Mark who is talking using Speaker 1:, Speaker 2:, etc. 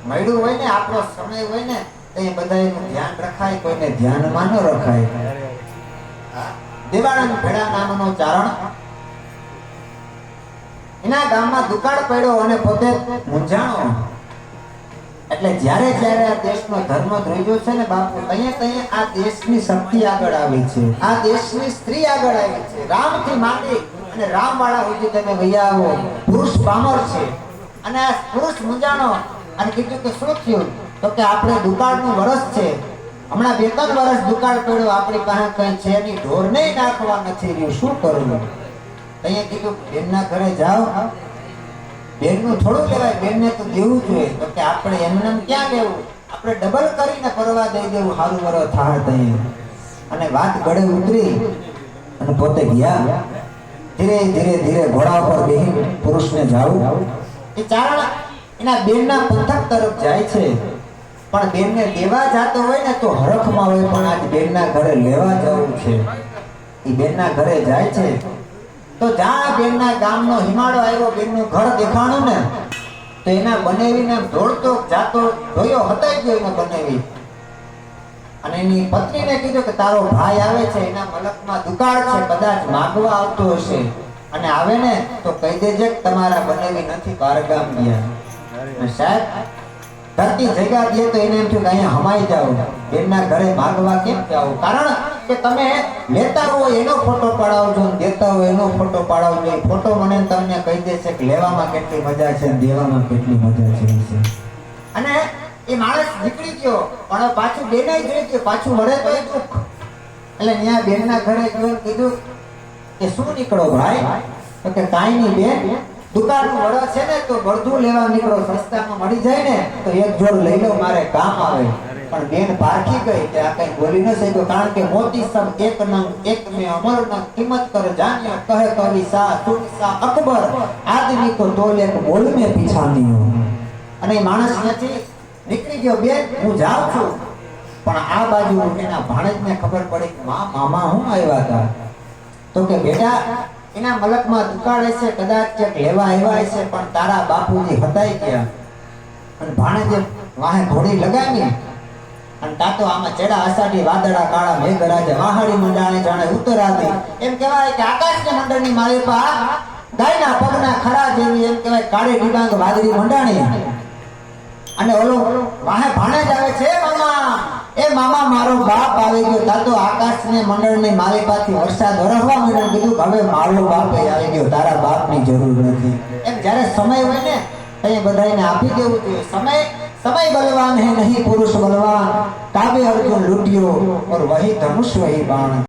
Speaker 1: મળ્યું હોય ને આપણો સમય હોય ને તો એ બધાનું ધ્યાન રખાય, કોઈને ધ્યાનમાં ન રખાય. દેવાનંદ ભેડા નામનો ચારણ એના ગામમાં દુકાળ પડ્યો અને પોતે મૂંઝાણો. એટલે જ્યારે જ્યારે આ દેશનો ધર્મ ધ્રુજો છે ને બાપુ, તઈએ આ દેશની શક્તિ આગળ આવી છે, આ દેશની સ્ત્રી આગળ આવી છે. રામથી માંડી અને રામ વાળા સુધી તમે વૈયા આવો. પુરુષ પામર છે અને આ પુરુષ મૂંઝાણો અને કીધું કે શું થયું? તો કે આપણે દુકાળનું વર્ષ છે, હમણાં 2-3 વર્ષ દુકાળ પડ્યો, આપણી પાસે કઈ છે નહીં, ઢોર નહીં નાખવા નથી રહ્યું, શું કરવું? અહીંયા કીધું બેનના ઘરે જાઓ, બેનનું થોડું લેવાય, બેનને તો દેવું જોઈએ. તો કે આપણે એમને ક્યાં લેવું, આપણે ડબલ કરીને પરવા દઈ દેવું, સારું વરો થાય તઈ. અને વાત ગળે ઉતરી અને પોતે ગયા. ધીરે ધીરે ધીરે ઘોડા પર બેહી પુરુષને જાવું. એ ચારણ એના બેનના પંથક તરફ જાય છે, પણ બેનને દેવા જાતો હોય ને તો હરખમાં હોય, પણ આજ બેનના ઘરે લેવા જવું છે. એ બેનના ઘરે જાય છે તો જ્યાં બેનના ગામનો હિમાળો આવ્યો, બેનનું ઘર દેખાણું ને તો એના બનેવીને દોડતો જાતો જોયો, હતાઈ ગયો એને બનેવી. અને એની પત્નીને કીધું કે તારો ભાઈ આવે છે, એના મલકમાં દુકાળ છે, કદાચ માગવા આવતો હશે, અને આવે ને તો કહી દેજે કે તમારા બનેવી નથી, બહારગામ ગયા. સાહેબ ધરતી જગ્યા દે તો એને એમ થયું કે અહીંયા હમાઈ જાઓ, બેનના ઘરે માગવા કેમ જાઓ? કારણ કે તમે લેતા હોય એનો ફોટો પડાવજો, દેતા હોય એનો ફોટો પડાવજો. ફોટો મને તમને કહી દેશે કે લેવામાં કેટલી મજા છે, દેવામાં કેટલી મજા છે. અને એ માણસ નીકળી ગયો, પણ પાછું બેનાઈ જોઈ ગયો, પાછું વળે તો દુઃખ. એટલે ત્યાં બેનના ઘરે ગયો, કીધું કે શું નીકળો ભાઈ? તો કે કાંઈ નહીં બેન, દુકાનનું વડો છે ને તો બધું લેવા નીકળો, સસ્તામાં મળી જાય ને તો એક જોડ લઈ લો, મારે કામ આવે. પણ બેન પારખી ગઈ કે આ કઈ બોલી ન શક્યો, કારણ કે મોતી સબ એક નંગ એક में अमर न कीमत कर जानियो, कहे कवि सा तुम सा अकबर, आदमी को तोल एक बोल में पीछानियो. અને માણસ નથી નીકળી ગયો. બેન હું જાઉં છું, પણ આ બાજુ એના ભાણેજને ખબર પડી કે મામા હું આવ્યા હતા. તો કે બેટા એના મલકમાં દુકાળ છે, કદાચ ચેક લેવા આવ્યા છે, પણ તારા બાપુજી હતાઈ ગયા. અને ભાણેજે વાહે ઘોડી લગાવી અને તાતો આમાં ચેડા આસાડી વાદળા કાળા મેઘરાજે વાહાડી મંડાણે જાણે ઉતરાવી. એમ કહેવાય કે આકાશની મંડળની મારી પા ગાયના પગના ખરા જેવી, એમ કહેવાય કાળી ડીબાંગ વાદળી મંડાણી. અને ઓલો વાહે ભાણેજ આવે છે, મામા એ મામા મારો બાપ આવી ગયો. તાતો આકાશની મંડળની મારી પાથી વરસાદ વરસવા માંડ્યો. કીધું હવે મારો બાપ આવી ગયો, તારા બાપની જરૂર નથી. એમ જ્યારે સમય હોય ને અહીંયા બધાને આપી દેવું જોઈએ. समय बलवान है नहीं पुरुष बलवान, काबे अर्जुन लुटियो और वही धनुष वही बाण.